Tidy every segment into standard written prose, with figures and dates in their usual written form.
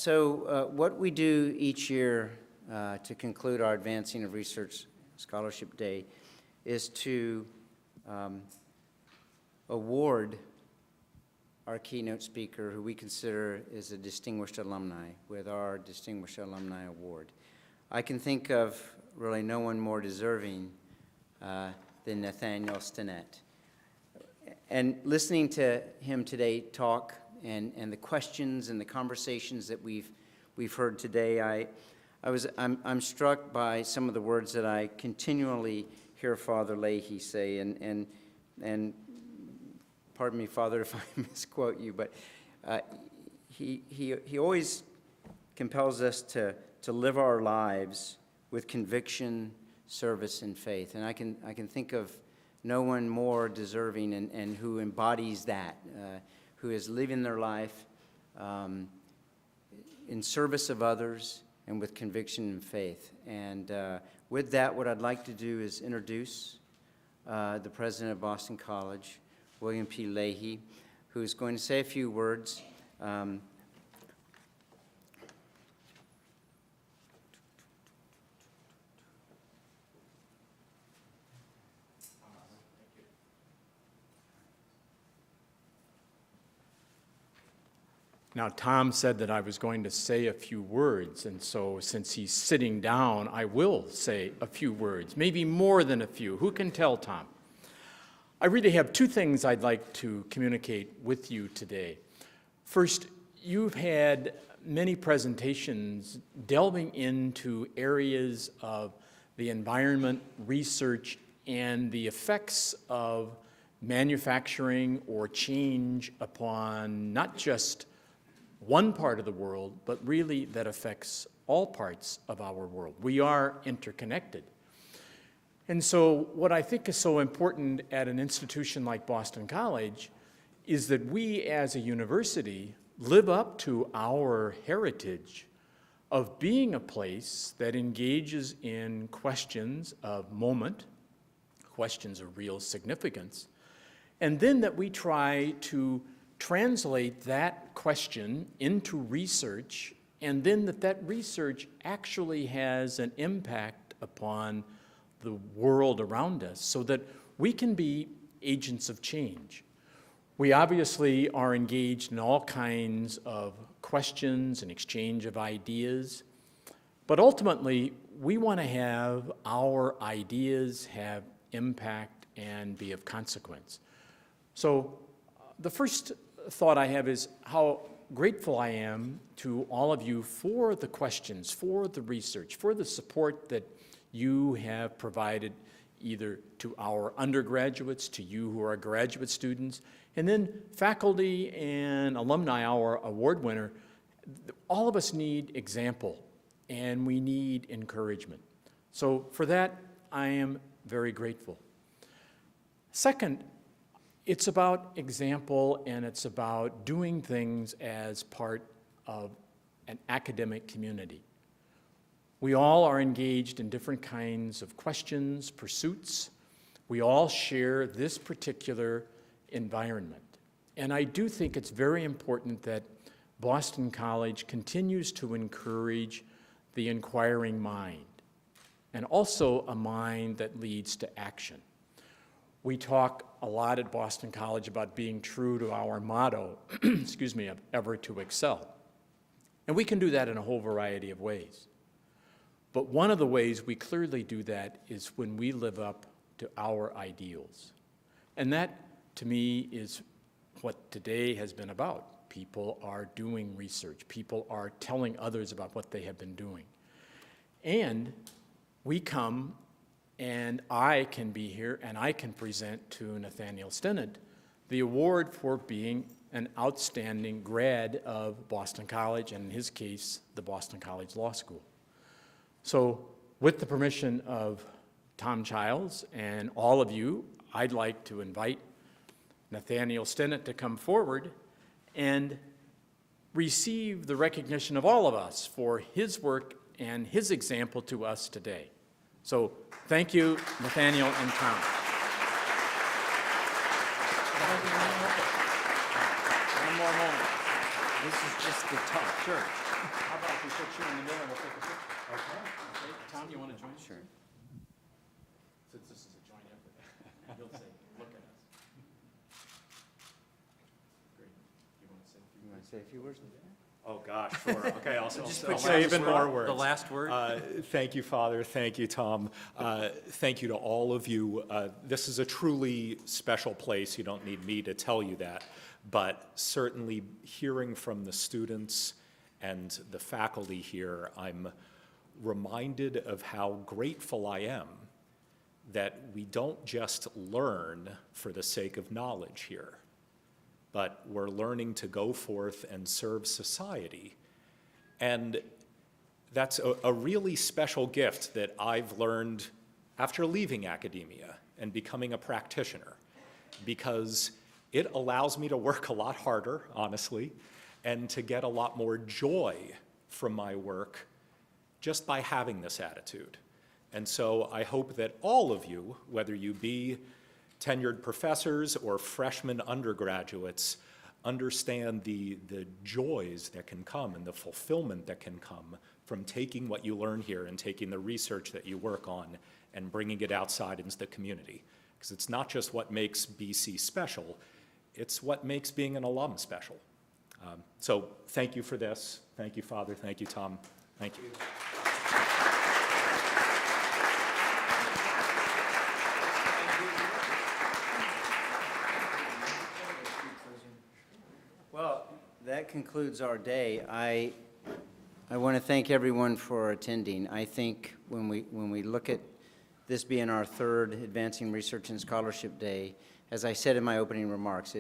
What we do each year to conclude our Advancing of Research Scholarship Day is to award our keynote speaker, who we consider is a distinguished alumni, with our Distinguished Alumni Award. I can think of really no one more deserving than Nathaniel Stinnett. And listening to him today talk and the questions and the conversations that we've heard today, I'm struck by some of the words that I continually hear Father Leahy say, and pardon me, Father, if I misquote you, but he always compels us to live our lives with conviction, service, and faith. And I can think of no one more deserving and who embodies that, who is living their life in service of others and with conviction and faith. And with that, what I'd like to do is introduce the president of Boston College, William P. Leahy, who is going to say a few words. Now, Tom said that I was going to say a few words, and so since he's sitting down, I will say a few words, maybe more than a few. Who can tell, Tom? I really have two things I'd like to communicate with you today. First, you've had many presentations delving into areas of the environment, research, and the effects of manufacturing or change upon not just one part of the world, but really that affects all parts of our world. We are interconnected. And so what I think is so important at an institution like Boston College is that we as a university live up to our heritage of being a place that engages in questions of moment, questions of real significance, and then that we try to translate that question into research, and then that research actually has an impact upon the world around us so that we can be agents of change. We obviously are engaged in all kinds of questions and exchange of ideas, but ultimately we want to have our ideas have impact and be of consequence. So the first thought I have is how grateful I am to all of you for the questions, for the research, for the support that you have provided either to our undergraduates, to you who are graduate students, and then faculty and alumni, our award winner. All of us need example, and we need encouragement. So for that, I am very grateful. Second, it's about example, and it's about doing things as part of an academic community. We all are engaged in different kinds of questions, pursuits. We all share this particular environment. And I do think it's very important that Boston College continues to encourage the inquiring mind, and also a mind that leads to action. We talk a lot at Boston College about being true to our motto, excuse me, of ever to excel. And we can do that in a whole variety of ways. But one of the ways we clearly do that is when we live up to our ideals. And that, to me, is what today has been about. People are doing research. People are telling others about what they have been doing. And we come, and I can be here, and I can present to Nathaniel Stinnett the award for being an outstanding grad of Boston College, and in his case, the Boston College Law School. So with the permission of Tom Childs and all of you, I'd like to invite Nathaniel Stinnett to come forward and receive the recognition of all of us for his work and his example to us today. So thank you, Nathaniel and Tom. One more moment. This is just the top. Sure. How about we put you in the middle and we'll take a picture? Okay. Tom, you want to join? Sure. Since this is a joint effort, you'll say, look at us. Great. You want to say a few You want words? to say a few words? Oh, gosh, sure. Okay, I'll put say you even on the more spot. words. The last word? Thank you, Father. Thank you, Tom. Thank you to all of you. This is a truly special place. You don't need me to tell you that. But certainly hearing from the students and the faculty here, I'm reminded of how grateful I am that we don't just learn for the sake of knowledge here, but we're learning to go forth and serve society. And that's a really special gift that I've learned after leaving academia and becoming a practitioner, because it allows me to work a lot harder, honestly, and to get a lot more joy from my work just by having this attitude. And so I hope that all of you, whether you be tenured professors or freshman undergraduates, understand the joys that can come and the fulfillment that can come from taking what you learn here and taking the research that you work on and bringing it outside into the community. Because it's not just what makes BC special, it's what makes being an alum special. So thank you for this. Thank you, Father. Thank you, Tom. Thank you. Well, that concludes our day. I want to thank everyone for attending. I think when we look at this being our third Advancing Research and Scholarship Day, as I said in my opening remarks,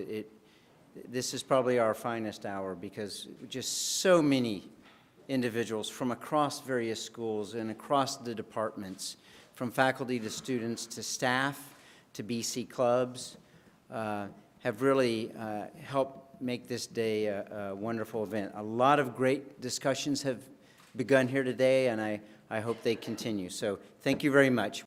this is probably our finest hour, because just so many individuals from across various schools and across the departments, from faculty to students to staff to BC clubs, have really helped make this day a wonderful event. A lot of great discussions have begun here today, and I hope they continue. So thank you very much.